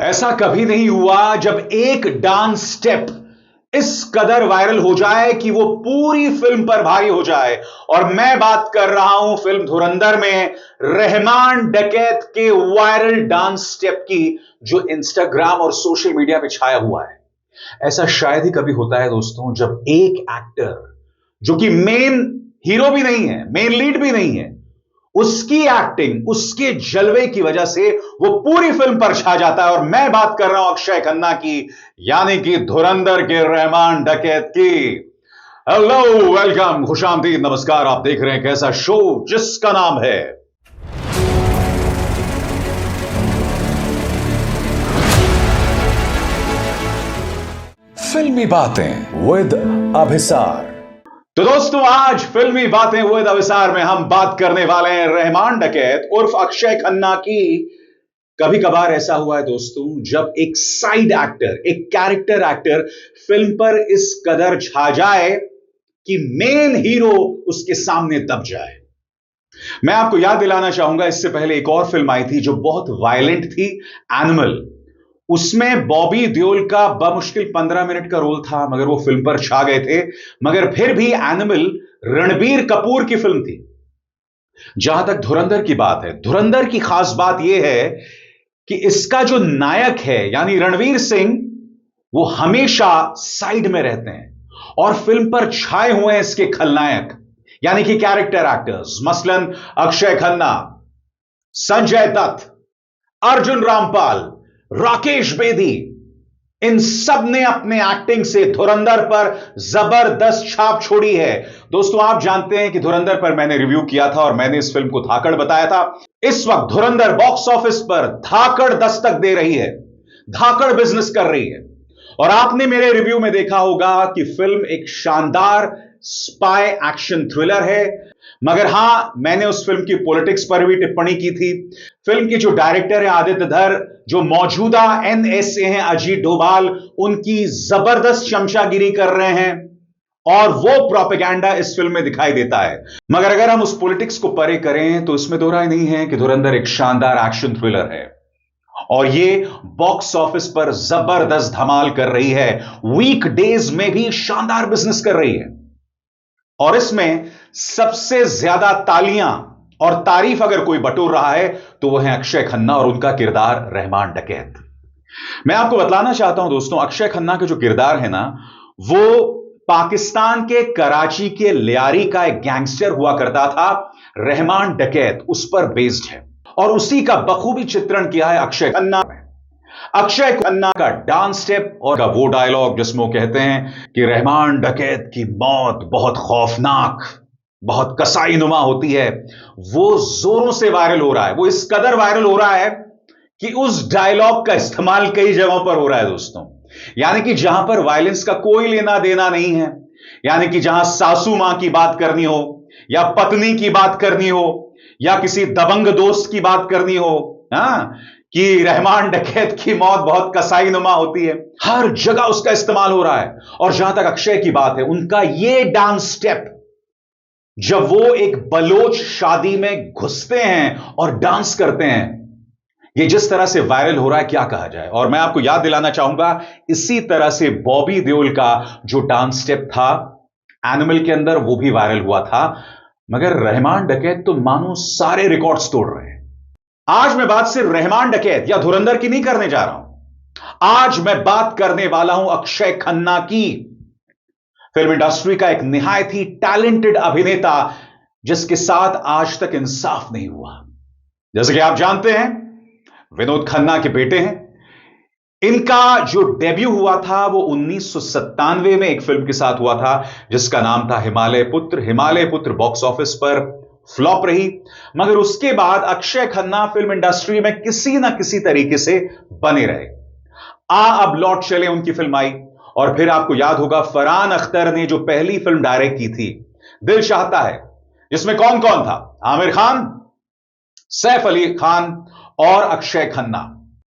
ऐसा कभी नहीं हुआ जब एक डांस स्टेप इस कदर वायरल हो जाए कि वो पूरी फिल्म पर भारी हो जाए। और मैं बात कर रहा हूं फिल्म धुरंधर में रहमान डकैत के वायरल डांस स्टेप की, जो इंस्टाग्राम और सोशल मीडिया पे छाया हुआ है। ऐसा शायद ही कभी होता है दोस्तों, जब एक एक्टर जो कि मेन हीरो भी नहीं है, मेन लीड भी नहीं है, उसकी एक्टिंग, उसके जलवे की वजह से वो पूरी फिल्म पर छा जाता है। और मैं बात कर रहा हूं अक्षय खन्ना की, यानी कि धुरंधर के रहमान डकैत की। हेलो, वेलकम, खुशामदीद, नमस्कार। आप देख रहे हैं कैसा शो जिसका नाम है फिल्मी बातें विद अभिसार। तो दोस्तों, आज फिल्मी बातें विद अभिसार में हम बात करने वाले हैं रहमान डकैत उर्फ अक्षय खन्ना की। कभी कभार ऐसा हुआ है दोस्तों, जब एक साइड एक्टर, एक कैरेक्टर एक्टर फिल्म पर इस कदर छा जाए कि मेन हीरो उसके सामने दब जाए। मैं आपको याद दिलाना चाहूंगा, इससे पहले एक और फिल्म आई थी जो बहुत वायलेंट थी, एनिमल। उसमें बॉबी देओल का बमुश्किल 15 मिनट का रोल था, मगर वो फिल्म पर छा गए थे। मगर फिर भी एनिमल रणबीर कपूर की फिल्म थी। जहां तक धुरंधर की बात है, धुरंधर की खास बात यह है कि इसका जो नायक है यानी रणवीर सिंह, वो हमेशा साइड में रहते हैं और फिल्म पर छाए हुए हैं इसके खलनायक यानी कि कैरेक्टर एक्टर्स। मसलन अक्षय खन्ना, संजय दत्त, अर्जुन रामपाल, राकेश बेदी, इन सब ने अपने एक्टिंग से धुरंधर पर जबरदस्त छाप छोड़ी है। दोस्तों, आप जानते हैं कि धुरंधर पर मैंने रिव्यू किया था और मैंने इस फिल्म को धाकड़ बताया था। इस वक्त धुरंधर बॉक्स ऑफिस पर धाकड़ दस्तक दे रही है, धाकड़ बिजनेस कर रही है। और आपने मेरे रिव्यू में देखा होगा कि फिल्म एक शानदार स्पाई एक्शन थ्रिलर है। मगर हां, मैंने उस फिल्म की पॉलिटिक्स पर भी टिप्पणी की थी। फिल्म के जो डायरेक्टर हैं आदित्य धर, जो मौजूदा एनएसए हैं अजीत डोभाल, उनकी जबरदस्त चमचागिरी कर रहे हैं और वो प्रोपेगेंडा इस फिल्म में दिखाई देता है। मगर अगर हम उस पॉलिटिक्स को परे करें तो इसमें दो राय नहीं है कि धुरंधर एक शानदार एक्शन थ्रिलर है और ये बॉक्स ऑफिस पर जबरदस्त धमाल कर रही है। वीक डेज में भी शानदार बिजनेस कर रही है और इसमें सबसे ज्यादा तालियां और तारीफ अगर कोई बटोर रहा है तो वह है अक्षय खन्ना और उनका किरदार रहमान डकैत। मैं आपको बतलाना चाहता हूं दोस्तों, अक्षय खन्ना का जो किरदार है ना, वो पाकिस्तान के कराची के लियारी का एक गैंगस्टर हुआ करता था। रहमान डकैत उस पर बेस्ड है और उसी का बखूबी चित्रण किया है अक्षय खन्ना में। अक्षय खन्ना का डांस स्टेप और का वो डायलॉग जिसमें वो कहते हैं कि रहमान डकैत की मौत बहुत खौफनाक, बहुत कसाईनुमा होती है, वो जोरों से वायरल हो रहा है। वो इस कदर वायरल हो रहा है कि उस डायलॉग का इस्तेमाल कई जगहों पर हो रहा है दोस्तों। यानी कि जहां पर वायलेंस का कोई लेना देना नहीं है, यानी कि जहां सासू मां की बात करनी हो या पत्नी की बात करनी हो या किसी दबंग दोस्त की बात करनी हो, कि रहमान डकैत की मौत बहुत कसाईनुमा होती है, हर जगह उसका इस्तेमाल हो रहा है। और जहां तक अक्षय की बात है, उनका यह डांस स्टेप, जब वो एक बलोच शादी में घुसते हैं और डांस करते हैं, ये जिस तरह से वायरल हो रहा है, क्या कहा जाए। और मैं आपको याद दिलाना चाहूंगा, इसी तरह से बॉबी देओल का जो डांस स्टेप था एनिमल के अंदर, वो भी वायरल हुआ था। मगर रहमान डकैत तो मानो सारे रिकॉर्ड्स तोड़ रहे हैं। आज मैं बात सिर्फ रहमान डकैत या धुरंधर की नहीं करने जा रहा हूं। आज मैं बात करने वाला हूं अक्षय खन्ना की, फिल्म इंडस्ट्री का एक निहायत ही टैलेंटेड अभिनेता जिसके साथ आज तक इंसाफ नहीं हुआ। जैसे कि आप जानते हैं, विनोद खन्ना के बेटे हैं। इनका जो डेब्यू हुआ था वो 1997 में एक फिल्म के साथ हुआ था जिसका नाम था हिमालय पुत्र। हिमालय पुत्र बॉक्स ऑफिस पर फ्लॉप रही, मगर उसके बाद अक्षय खन्ना फिल्म इंडस्ट्री में किसी ना किसी तरीके से बने रहे। अब लौट चले उनकी फिल्म आई। और फिर आपको याद होगा, फरहान अख्तर ने जो पहली फिल्म डायरेक्ट की थी, दिल चाहता है, जिसमें कौन कौन था? आमिर खान, सैफ अली खान और अक्षय खन्ना।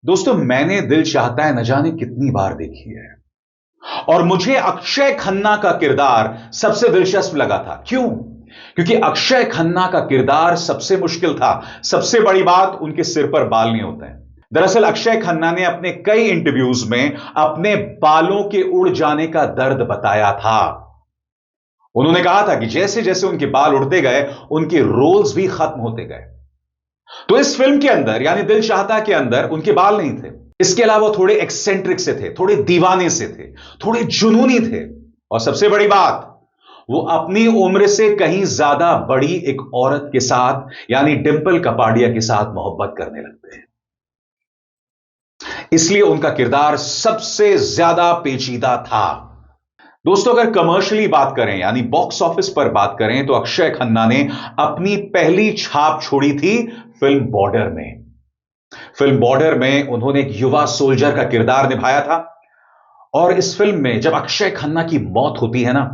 दोस्तों, मैंने दिल चाहता है न जाने कितनी बार देखी है और मुझे अक्षय खन्ना का किरदार सबसे दिलचस्प लगा था। क्यों? क्योंकि अक्षय खन्ना का किरदार सबसे मुश्किल था। सबसे बड़ी बात, उनके सिर पर बाल नहीं होते हैं। दरअसल अक्षय खन्ना ने अपने कई इंटरव्यूज में अपने बालों के उड़ जाने का दर्द बताया था। उन्होंने कहा था कि जैसे जैसे उनके बाल उड़ते गए, उनके रोल्स भी खत्म होते गए। तो इस फिल्म के अंदर यानी दिल चाहता के अंदर उनके बाल नहीं थे। इसके अलावा थोड़े एक्सेंट्रिक से थे, थोड़े दीवाने से थे, थोड़े जुनूनी थे, और सबसे बड़ी बात, वो अपनी उम्र से कहीं ज्यादा बड़ी एक औरत के साथ यानी डिंपल कपाड़िया के साथ मोहब्बत करने लगते हैं। इसलिए उनका किरदार सबसे ज्यादा पेचीदा था। दोस्तों, अगर कमर्शियली बात करें यानी बॉक्स ऑफिस पर बात करें तो अक्षय खन्ना ने अपनी पहली छाप छोड़ी थी फिल्म बॉर्डर में। फिल्म बॉर्डर में उन्होंने एक युवा सोल्जर का किरदार निभाया था, और इस फिल्म में जब अक्षय खन्ना की मौत होती है ना,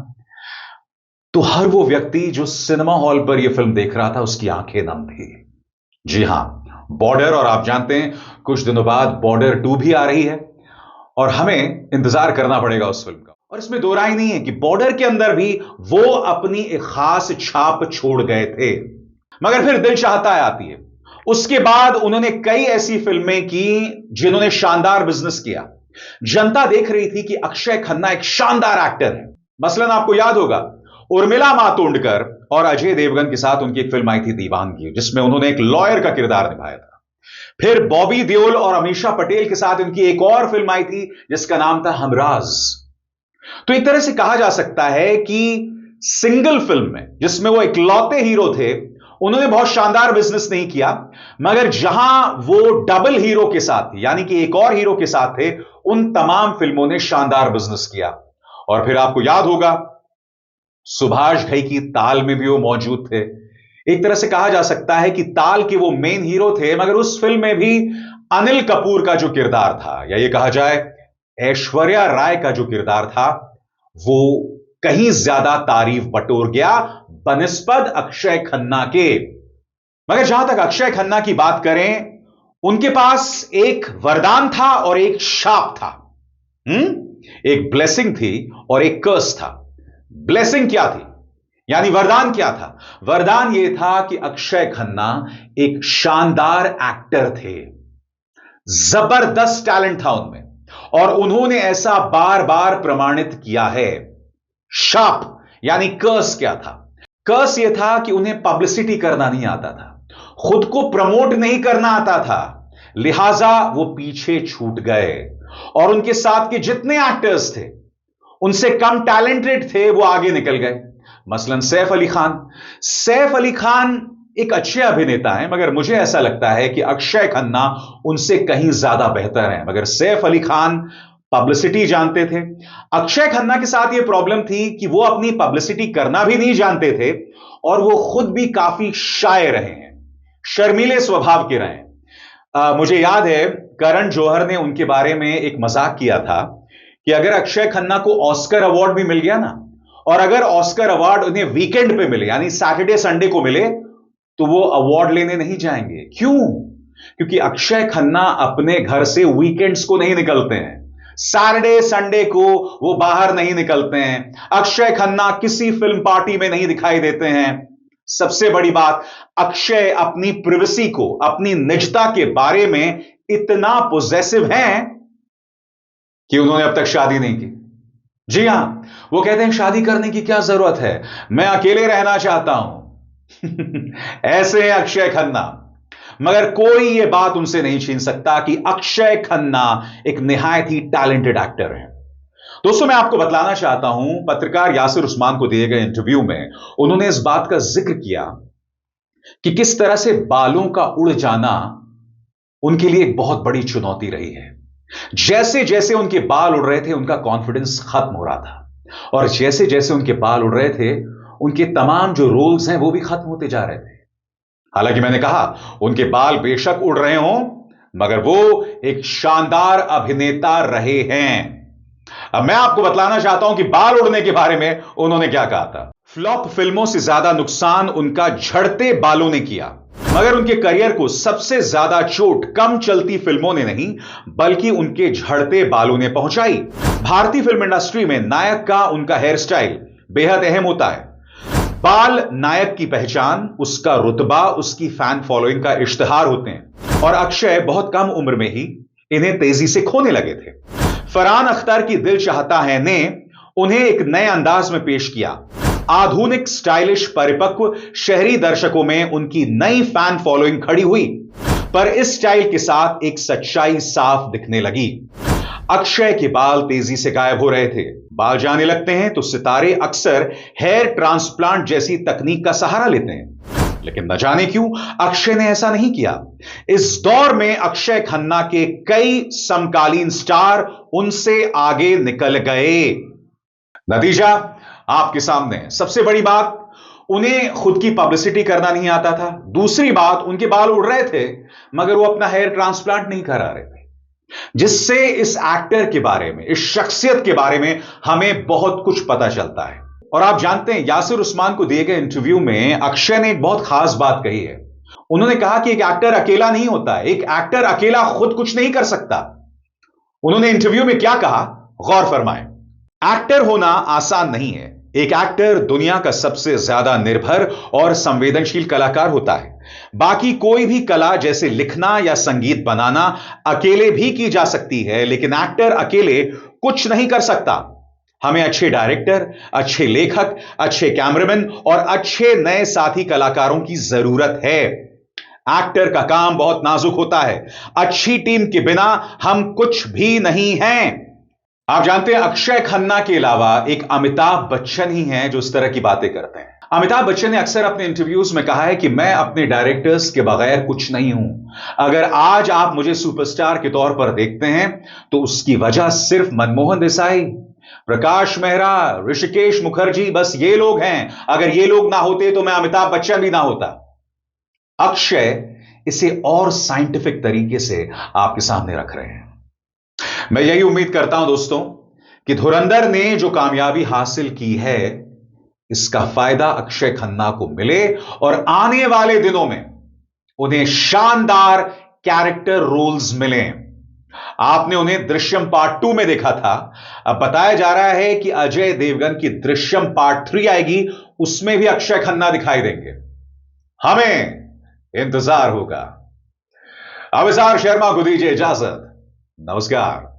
तो हर वो व्यक्ति जो सिनेमा हॉल पर यह फिल्म देख रहा था उसकी आंखें नम थी। जी हां, बॉर्डर, और आप जानते हैं कुछ दिनों बाद बॉर्डर 2 भी आ रही है, और हमें इंतजार करना पड़ेगा उस फिल्म का। और इसमें दो राय नहीं है कि बॉर्डर के अंदर भी वो अपनी एक खास छाप छोड़ गए थे। मगर फिर दिल चाहता आती है। उसके बाद उन्होंने कई ऐसी फिल्में की जिन्होंने शानदार बिजनेस किया। जनता देख रही थी कि अक्षय खन्ना एक शानदार एक्टर है। मसलन आपको याद होगा, उर्मिला मातोंडकर और अजय देवगन के साथ उनकी एक फिल्म आई थी दीवानगी, जिसमें उन्होंने एक लॉयर का किरदार निभाया था। फिर बॉबी देओल और अमीषा पटेल के साथ उनकी एक और फिल्म आई थी जिसका नाम था हमराज। तो एक तरह से कहा जा सकता है कि सिंगल फिल्म में जिसमें वो इकलौते हीरो थे, उन्होंने बहुत शानदार बिजनेस नहीं किया। मगर जहां वो डबल हीरो के साथ यानी कि एक और हीरो के साथ थे, उन तमाम फिल्मों ने शानदार बिजनेस किया। और फिर आपको याद होगा, सुभाष घई की ताल में भी वो मौजूद थे। एक तरह से कहा जा सकता है कि ताल के वो मेन हीरो थे, मगर उस फिल्म में भी अनिल कपूर का जो किरदार था, या ये कहा जाए ऐश्वर्या राय का जो किरदार था, वो कहीं ज्यादा तारीफ बटोर गया बनिस्बत अक्षय खन्ना के। मगर जहां तक अक्षय खन्ना की बात करें, उनके पास एक वरदान था और एक शाप था। एक ब्लेसिंग थी और एक कर्स था। ब्लेसिंग क्या थी यानी वरदान क्या था? वरदान यह था कि अक्षय खन्ना एक शानदार एक्टर थे, जबरदस्त टैलेंट था उनमें, और उन्होंने ऐसा बार बार प्रमाणित किया है। शाप यानी कर्स क्या था? कर्स यह था कि उन्हें पब्लिसिटी करना नहीं आता था, खुद को प्रमोट नहीं करना आता था, लिहाजा वो पीछे छूट गए। और उनके साथ के जितने एक्टर्स थे, उनसे कम टैलेंटेड थे, वो आगे निकल गए। मसलन सैफ अली खान। सैफ अली खान एक अच्छे अभिनेता हैं, मगर मुझे ऐसा लगता है कि अक्षय खन्ना उनसे कहीं ज्यादा बेहतर हैं। मगर सैफ अली खान पब्लिसिटी जानते थे। अक्षय खन्ना के साथ यह प्रॉब्लम थी कि वो अपनी पब्लिसिटी करना भी नहीं जानते थे, और वो खुद भी काफी शाय रहे हैं, शर्मीले स्वभाव के रहे। मुझे याद है करण जौहर ने उनके बारे में एक मजाक किया था कि अगर अक्षय खन्ना को ऑस्कर अवार्ड भी मिल गया ना, और अगर ऑस्कर अवार्ड उन्हें वीकेंड पे मिले यानी सैटरडे संडे को मिले, तो वो अवार्ड लेने नहीं जाएंगे। क्यों? क्योंकि अक्षय खन्ना अपने घर से वीकेंड्स को नहीं निकलते हैं, सैटरडे संडे को वो बाहर नहीं निकलते हैं। अक्षय खन्ना किसी फिल्म पार्टी में नहीं दिखाई देते हैं। सबसे बड़ी बात, अक्षय अपनी प्रिवेसी को, अपनी निजता के बारे में इतना पॉजिटिव हैं कि उन्होंने अब तक शादी नहीं की। जी हां, वो कहते हैं शादी करने की क्या जरूरत है, मैं अकेले रहना चाहता हूं। ऐसे हैं अक्षय खन्ना। मगर कोई यह बात उनसे नहीं छीन सकता कि अक्षय खन्ना एक निहायत ही टैलेंटेड एक्टर है। दोस्तों, मैं आपको बतलाना चाहता हूं, पत्रकार यासिर उस्मान को दिए गए इंटरव्यू में उन्होंने इस बात का जिक्र किया कि किस तरह से बालों का उड़ जाना उनके लिए एक बहुत बड़ी चुनौती रही है। जैसे जैसे उनके बाल उड़ रहे थे, उनका कॉन्फिडेंस खत्म हो रहा था, और जैसे जैसे उनके बाल उड़ रहे थे, उनके तमाम जो रोल्स हैं वो भी खत्म होते जा रहे थे। हालांकि मैंने कहा, उनके बाल बेशक उड़ रहे हों, मगर वो एक शानदार अभिनेता रहे हैं। अब मैं आपको बतलाना चाहता हूं कि बाल उड़ने के बारे में उन्होंने क्या कहा था। फ्लॉप फिल्मों से ज्यादा नुकसान उनका झड़ते बालों ने किया, मगर उनके करियर को सबसे ज्यादा चोट कम चलती फिल्मों ने नहीं, बल्कि उनके झड़ते बालों ने पहुंचाई। भारतीय फिल्म इंडस्ट्री में नायक का उनका हेयर स्टाइल बेहद अहम होता है। बाल नायक की पहचान, उसका रुतबा, उसकी फैन फॉलोइंग का इश्तिहार होते हैं और अक्षय बहुत कम उम्र में ही इन्हें तेजी से खोने लगे थे। फरहान अख्तर की दिल चाहता है ने उन्हें एक नए अंदाज में पेश किया। आधुनिक, स्टाइलिश, परिपक्व शहरी दर्शकों में उनकी नई फैन फॉलोइंग खड़ी हुई, पर इस स्टाइल के साथ एक सच्चाई साफ दिखने लगी। अक्षय के बाल तेजी से गायब हो रहे थे। बाल जाने लगते हैं तो सितारे अक्सर हेयर ट्रांसप्लांट जैसी तकनीक का सहारा लेते हैं, लेकिन न जाने क्यों अक्षय ने ऐसा नहीं किया। इस दौर में अक्षय खन्ना के कई समकालीन स्टार उनसे आगे निकल गए। नतीजा आपके सामने है। सबसे बड़ी बात, उन्हें खुद की पब्लिसिटी करना नहीं आता था। दूसरी बात, उनके बाल उड़ रहे थे मगर वो अपना हेयर ट्रांसप्लांट नहीं करा रहे थे, जिससे इस एक्टर के बारे में, इस शख्सियत के बारे में हमें बहुत कुछ पता चलता है। और आप जानते हैं, यासिर उस्मान को दिए गए इंटरव्यू में अक्षय ने एक बहुत खास बात कही है। उन्होंने कहा कि एक एक्टर अकेला नहीं होता, एक एक्टर अकेला खुद कुछ नहीं कर सकता। उन्होंने इंटरव्यू में क्या कहा, गौर फरमाएं। एक्टर होना आसान नहीं है। एक एक्टर दुनिया का सबसे ज्यादा निर्भर और संवेदनशील कलाकार होता है। बाकी कोई भी कला जैसे लिखना या संगीत बनाना अकेले भी की जा सकती है, लेकिन एक्टर अकेले कुछ नहीं कर सकता। हमें अच्छे डायरेक्टर, अच्छे लेखक, अच्छे कैमरामैन और अच्छे नए साथी कलाकारों की जरूरत है। एक्टर का काम बहुत नाजुक होता है। अच्छी टीम के बिना हम कुछ भी नहीं हैं। आप जानते हैं, अक्षय खन्ना के अलावा एक अमिताभ बच्चन ही हैं जो इस तरह की बातें करते हैं। अमिताभ बच्चन ने अक्सर अपने इंटरव्यूज में कहा है कि मैं अपने डायरेक्टर्स के बगैर कुछ नहीं हूं। अगर आज आप मुझे सुपरस्टार के तौर पर देखते हैं तो उसकी वजह सिर्फ मनमोहन देसाई, प्रकाश मेहरा, ऋषिकेश मुखर्जी, बस ये लोग हैं। अगर ये लोग ना होते तो मैं अमिताभ बच्चन भी ना होता। अक्षय इसे और साइंटिफिक तरीके से आपके सामने रख रहे हैं। मैं यही उम्मीद करता हूं दोस्तों कि धुरंधर ने जो कामयाबी हासिल की है, इसका फायदा अक्षय खन्ना को मिले और आने वाले दिनों में उन्हें शानदार कैरेक्टर रोल्स मिले। आपने उन्हें दृश्यम पार्ट 2 में देखा था। अब बताया जा रहा है कि अजय देवगन की दृश्यम पार्ट 3 आएगी, उसमें भी अक्षय खन्ना दिखाई देंगे। हमें इंतजार होगा। अविसार शर्मा को दीजिए इजाजत। नमस्कार।